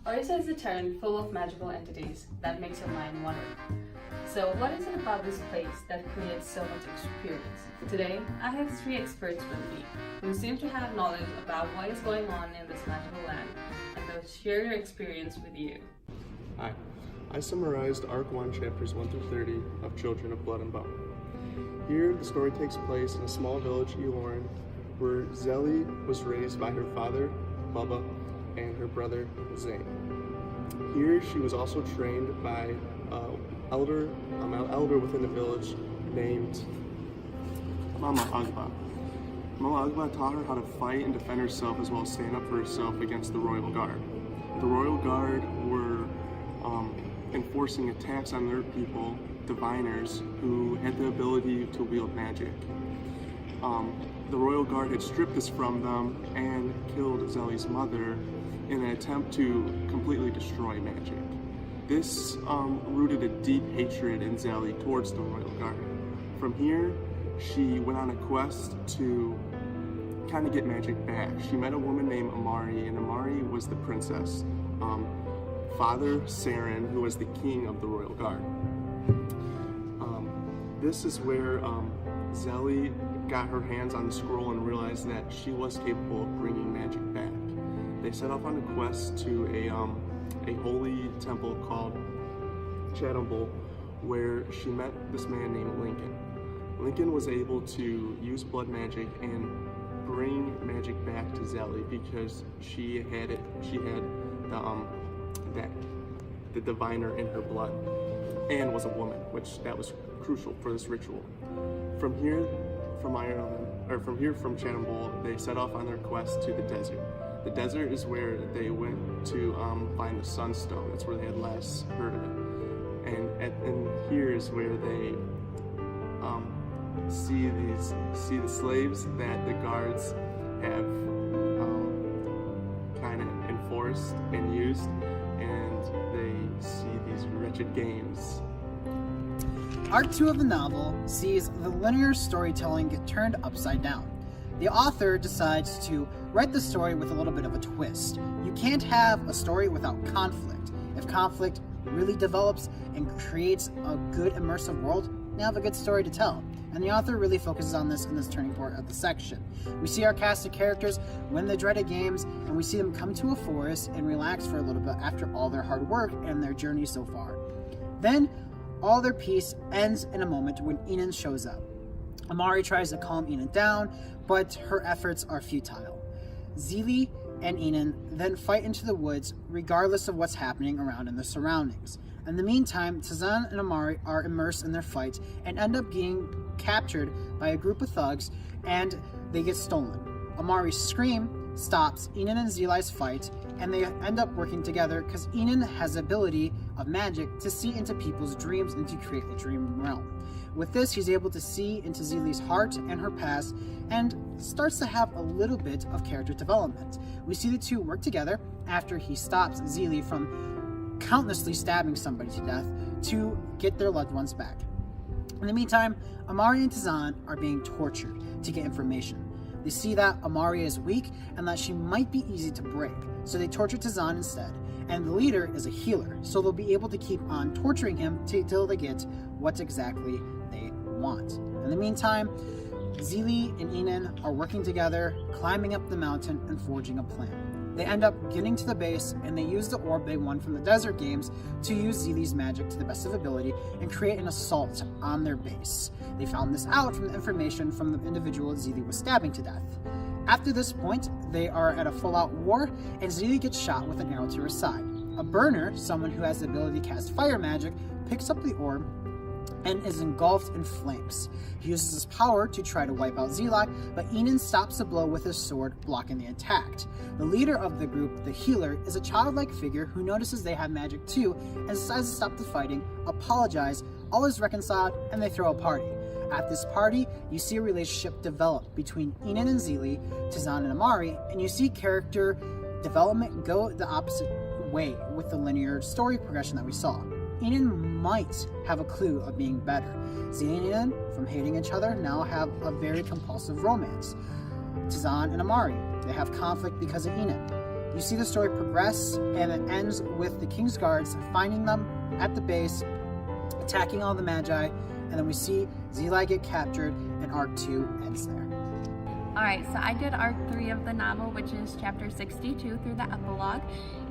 Orisa is a terrain full of magical entities that makes your mind wander. So what is it about this place that creates so much experience? Today, I have 3 experts with me who seem to have knowledge about what is going on in this magical land, and they'll share their experience with you. Hi, I summarized Arc 1, Chapters 1 through 30 of Children of Blood and Bone. Here, the story takes place in a small village, Elorin, where Zelly was raised by her father, Bubba, and her brother, Zane. Here, she was also trained by an elder within the village named Mama Agba. Mama Agba taught her how to fight and defend herself, as well as stand up for herself against the Royal Guard. The Royal Guard were enforcing attacks on their people, diviners, who had the ability to wield magic. The Royal Guard had stripped this from them and killed Zelly's mother in an attempt to completely destroy magic. This rooted a deep hatred in Zelly towards the Royal Guard. From here, she went on a quest to kind of get magic back. She met a woman named Amari, and Amari was the princess. Father Saren, who was the king of the Royal Guard. This is where Zelly got her hands on the scroll and realized that she was capable of bringing magic back. They set off on a quest to a holy temple called Chathamble, where she met this man named Lincoln. Lincoln was able to use blood magic and bring magic back to Zelly because she had the diviner in her blood and was a woman, which that was crucial for this ritual. From here, from Chathamble, they set off on their quest to the desert. The desert is where they went to find the Sunstone. That's where they had last heard of it. And here is where they see the slaves that the guards have kind of enforced and used, and they see these wretched games. Arc 2 of the novel sees the linear storytelling get turned upside down. The author decides to write the story with a little bit of a twist. You can't have a story without conflict. If conflict really develops and creates a good immersive world, you have a good story to tell. And the author really focuses on this in this turning point of the section. We see our cast of characters win the dreaded games, and we see them come to a forest and relax for a little bit after all their hard work and their journey so far. Then, all their peace ends in a moment when Enon shows up. Amari tries to calm Enon down, but her efforts are futile. Zeely and Enon then fight into the woods regardless of what's happening around in the surroundings. In the meantime, Tazan and Amari are immersed in their fight and end up being captured by a group of thugs, and they get stolen. Amari's scream stops Enon and Zeli's fight, and they end up working together because Enon has the ability of magic to see into people's dreams and to create a dream realm. With this, he's able to see into Zeli's heart and her past, and starts to have a little bit of character development. We see the two work together after he stops Zeli from countlessly stabbing somebody to death to get their loved ones back. In the meantime, Amari and Tazan are being tortured to get information. They see that Amari is weak and that she might be easy to break, so they torture Tazan instead. And the leader is a healer, so they'll be able to keep on torturing him till they get what exactly they want. In the meantime, Zeli and Enon are working together, climbing up the mountain and forging a plan. They end up getting to the base, and they use the orb they won from the desert games to use Zeli's magic to the best of ability and create an assault on their base. They found this out from the information from the individual Zeli was stabbing to death. After this point, they are at a full-out war, and Zeli gets shot with an arrow to her side. A burner, someone who has the ability to cast fire magic, picks up the orb and is engulfed in flames. He uses his power to try to wipe out Zeli, but Enon stops the blow with his sword, blocking the attack. The leader of the group, the healer, is a childlike figure who notices they have magic too and decides to stop the fighting, apologize, all is reconciled, and they throw a party. At this party, you see a relationship develop between Enon and Zeli, Tazan and Amari, and you see character development go the opposite way with the linear story progression that we saw. Enon might have a clue of being better. Zeli and Enon, from hating each other, now have a very compulsive romance. Tazan and Amari, they have conflict because of Enon. You see the story progress, and it ends with the King's Guards finding them at the base, attacking all the Magi, and then we see Zeli get captured, and Arc 2 ends there. Alright, so I did Arc 3 of the novel, which is chapter 62 through the epilogue.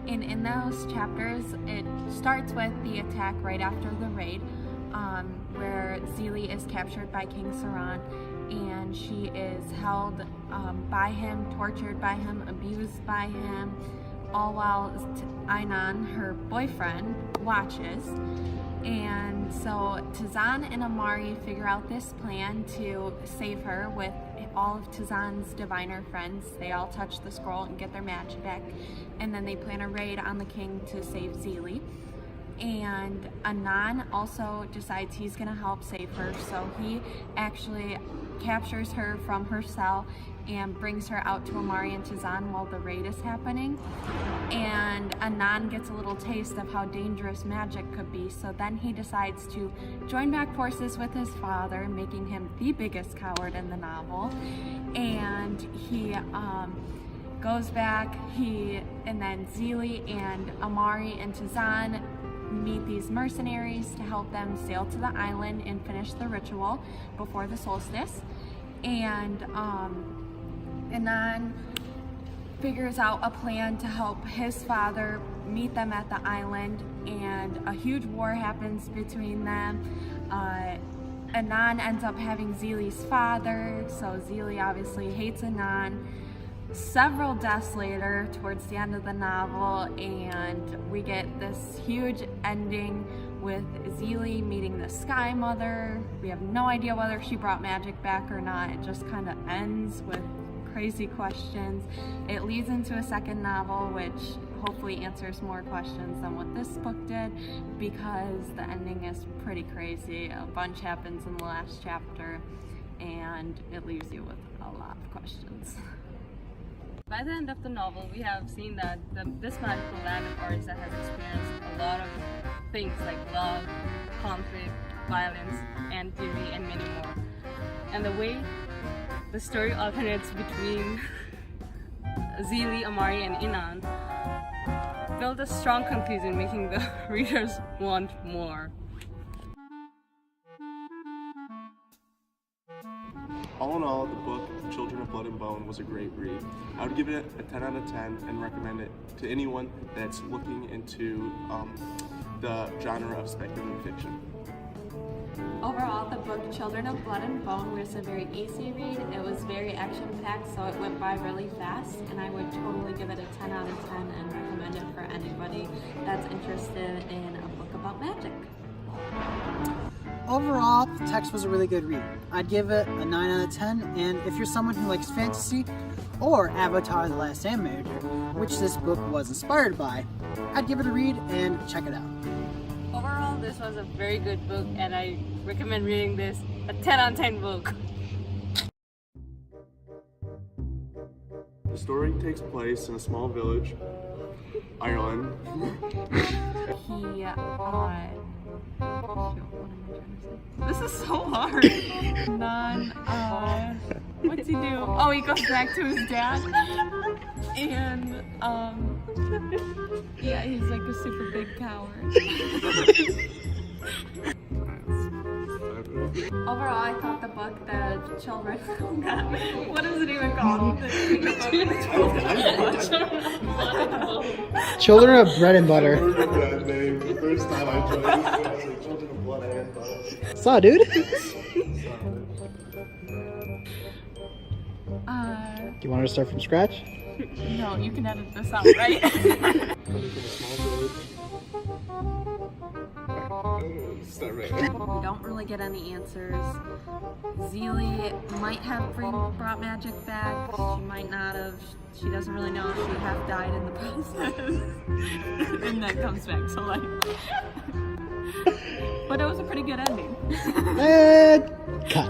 And in those chapters, it starts with the attack right after the raid, where Zeli is captured by King Saran, and she is held by him, tortured by him, abused by him, all while Einan, her boyfriend, watches. And so Tizan and Amari figure out this plan to save her with all of Tizan's diviner friends. They all touch the scroll and get their magic back, and then they plan a raid on the king to save Zeli. And Anan also decides he's gonna help save her, so he actually captures her from her cell and brings her out to Amari and Tizan while the raid is happening. And Anan gets a little taste of how dangerous magic could be, so then he decides to join back forces with his father, making him the biggest coward in the novel. And he goes back, and then Zeli and Amari and Tizan meet these mercenaries to help them sail to the island and finish the ritual before the solstice. And then figures out a plan to help his father meet them at the island, and a huge war happens between them. Anan ends up having Zeli's father, so Zeli obviously hates Anan. Several deaths later, towards the end of the novel, and we get this huge ending with Zeli meeting the Sky Mother. We have no idea whether she brought magic back or not. It just kind of ends with crazy questions. It leads into a second novel, which hopefully answers more questions than what this book did, because the ending is pretty crazy. A bunch happens in the last chapter, and it leaves you with a lot of questions. By the end of the novel, we have seen that this magical land of Orisa has experienced a lot of things like love, conflict, violence, and theory, and many more. And the way the story alternates between Zeli, Amari, and Inan built a strong conclusion, making the readers want more. All in all, the book Children of Blood and Bone was a great read. I would give it a 10 out of 10 and recommend it to anyone that's looking into the genre of speculative fiction. Overall, the book Children of Blood and Bone was a very easy read. It was very action-packed, so it went by really fast, and I would totally give it a 10 out of 10 and recommend it for anybody that's interested in a book about magic. Overall, the text was a really good read. I'd give it a 9 out of 10, and if you're someone who likes fantasy or Avatar: The Last Airbender, which this book was inspired by, I'd give it a read and check it out. Overall, this was a very good book, and I recommend reading this, a 10 out of 10 book. The story takes place in a small village, Ireland. This is so hard. What's he do? Oh, he goes back to his dad, and yeah, he's like a super big coward. Overall, I thought the book, The Children, What is it even called? Children of Bread and Butter. That name. The first time I tried this, I was like, Children of Blood and Bone. Saw, dude. Do you want to start from scratch? No, you can edit this out, right? Coming from a small village. Start right. we don't really get any answers. Zeli might have brought magic back, she might not have. She doesn't really know if she half died in the process. And then comes back to life. But it was a pretty good ending. And cut.